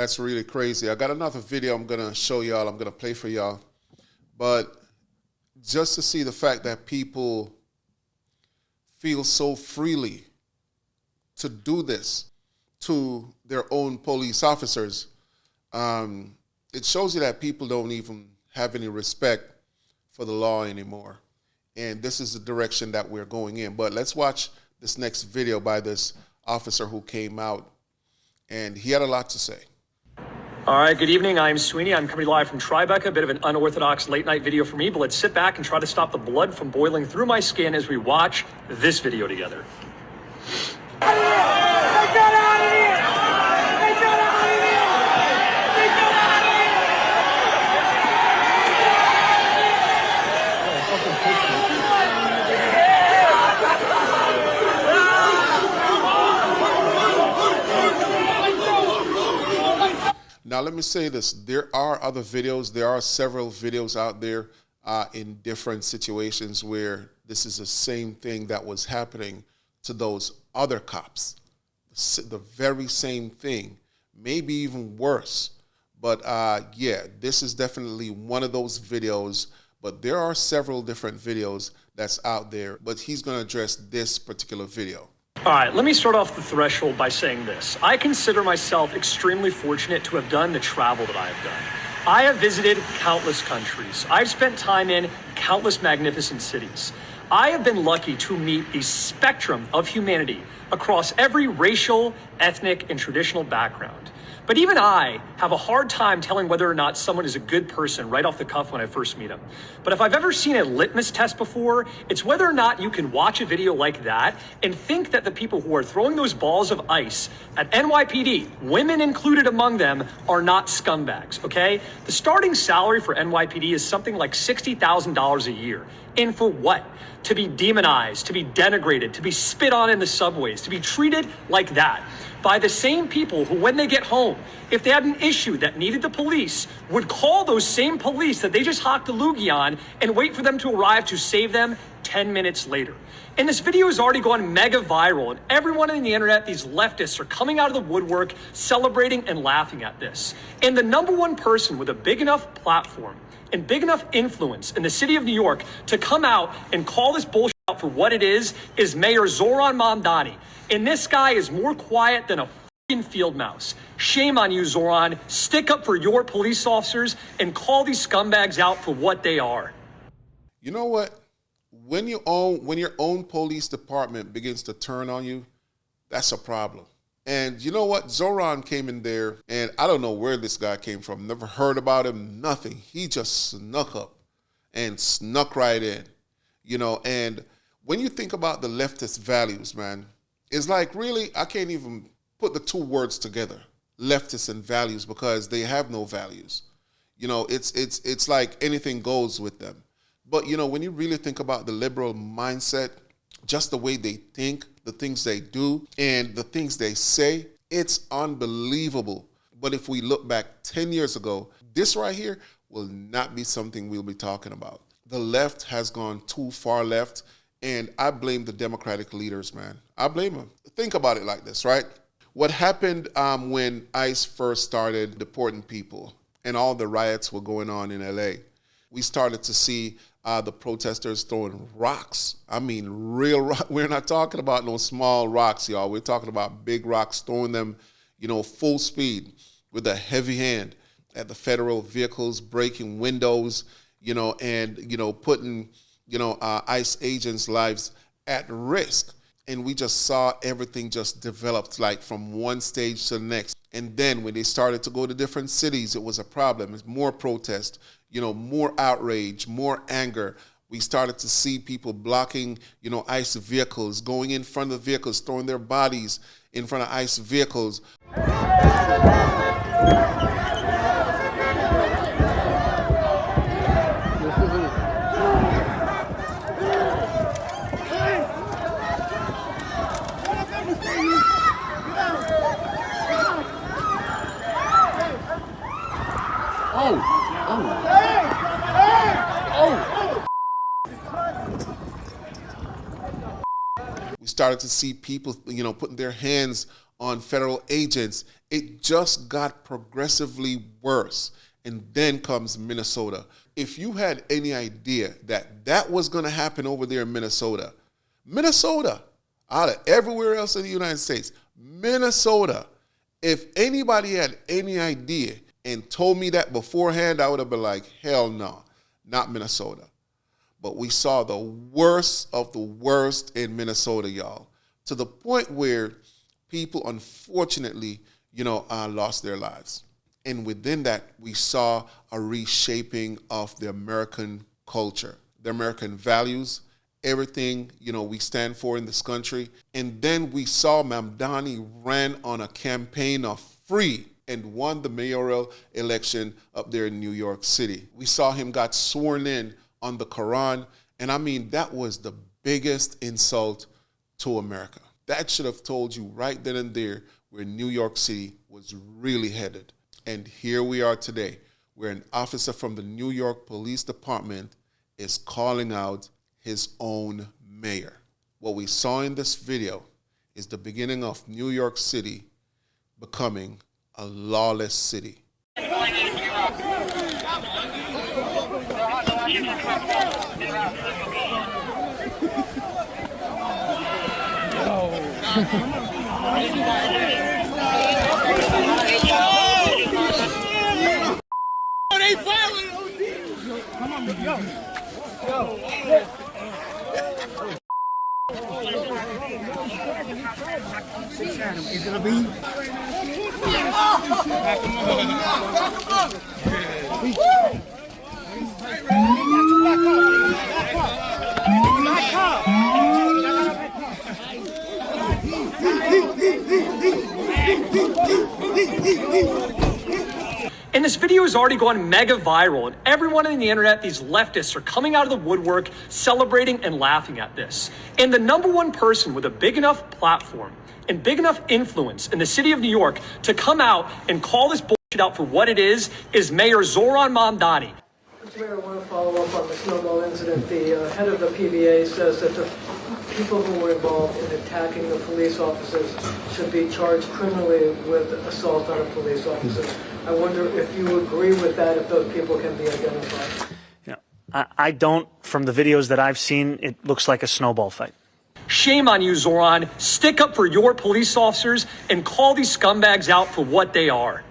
That's really crazy. I got another video I'm gonna show y'all. I'm gonna play for y'all. But just to see the fact that people feel so freely to do this to their own police officers, it shows you that people don't even have any respect for the law anymore. And this is the direction that we're going in. But let's watch this next video by this officer who came out, and he had a lot to say. All right, good evening. I'm Sweeney. I'm coming live from Tribeca, a bit of an unorthodox late night video for me, but let's sit back and try to stop the blood from boiling through my skin as we watch this video together. Now, let me say this. There are other videos. There are several videos out there in different situations where this is the same thing that was happening to those other cops. The very same thing, maybe even worse. But yeah, this is definitely one of those videos. But there are several different videos that's out there. But he's going to address this particular video. All right, let me start off the threshold by saying this. I consider myself extremely fortunate to have done the travel that I have done. I have visited countless countries. I've spent time in countless magnificent cities. I have been lucky to meet a spectrum of humanity across every racial, ethnic, and traditional background. But even I have a hard time telling whether or not someone is a good person right off the cuff when I first meet them. But if I've ever seen a litmus test before, it's whether or not you can watch a video like that and think that the people who are throwing those balls of ice at NYPD, women included among them, are not scumbags, okay? The starting salary for NYPD is something like $60,000 a year. And for what? To be demonized, to be denigrated, to be spit on in the subways, to be treated like that by the same people who, when they get home, if they had an issue that needed the police, would call those same police that they just hocked a loogie on and wait for them to arrive to save them 10 minutes later. And this video has already gone mega viral, and everyone on the internet, these leftists, are coming out of the woodwork, celebrating and laughing at this. And the number one person with a big enough platform and big enough influence in the city of New York to come out and call this bullshit out for what it is Mayor Zorhan Mamdani. And this guy is more quiet than a fucking field mouse. Shame on you, Zorhan. Stick up for your police officers and call these scumbags out for what they are. You know what? When your own police department begins to turn on you, that's a problem. And you know what? Zorhan came in there, and I don't know where this guy came from. Never heard about him, nothing. He just snuck up and snuck right in, you know. And when you think about the leftist values, man, it's like, really, I can't even put the two words together, leftists and values, because they have no values. You know, it's like anything goes with them. But, you know, when you really think about the liberal mindset, just the way they think, the things they do, and the things they say, it's unbelievable. But if we look back 10 years ago, this right here will not be something we'll be talking about. The left has gone too far left, and I blame the Democratic leaders, man. I blame them. Think about it like this, right? What happened when ICE first started deporting people and all the riots were going on in LA, we started to see the protesters throwing rocks. I mean, real rock. We're not talking about no small rocks, y'all. We're talking about big rocks, throwing them, you know, full speed with a heavy hand at the federal vehicles, breaking windows, you know, and, you know, putting, you know, ICE agents' lives at risk. And we just saw everything just developed, like from one stage to the next. And then when they started to go to different cities, it was a problem. It's more protest, you know, more outrage, more anger. We started to see people blocking, you know, ICE vehicles, going in front of the vehicles, throwing their bodies in front of ICE vehicles. We started to see people, you know, putting their hands on federal agents. It just got progressively worse. And then comes Minnesota. If you had any idea that that was going to happen over there in Minnesota, out of everywhere else in the United States, Minnesota, if anybody had any idea and told me that beforehand, I would have been like, hell no, not Minnesota. But we saw the worst of the worst in Minnesota, y'all, to the point where people, unfortunately, lost their lives. And within that, we saw a reshaping of the American culture, the American values, everything, we stand for in this country. And then we saw Mamdani ran on a campaign of free and won the mayoral election up there in New York City. We saw him got sworn in on the Quran. And I mean, that was the biggest insult to America. That should have told you right then and there where New York City was really headed. And here we are today, where an officer from the New York Police Department is calling out his own mayor. What we saw in this video is the beginning of New York City becoming a lawless city. They violent, OG. Come on, yo. Is it a bean? And this video has already gone mega viral, and everyone on the internet, these leftists, are coming out of the woodwork, celebrating and laughing at this. And the number one person with a big enough platform and big enough influence in the city of New York to come out and call this bullshit out for what it is Mayor Zorhan Mamdani. Mr. Mayor, I want to follow up on the snowball incident. The head of the PVA says that the people who were involved in attacking the police officers should be charged criminally with assault on a police officer. I wonder if you agree with that, if those people can be identified. I don't. From the videos that I've seen, it looks like a snowball fight. Shame on you, Zorhan. Stick up for your police officers and call these scumbags out for what they are.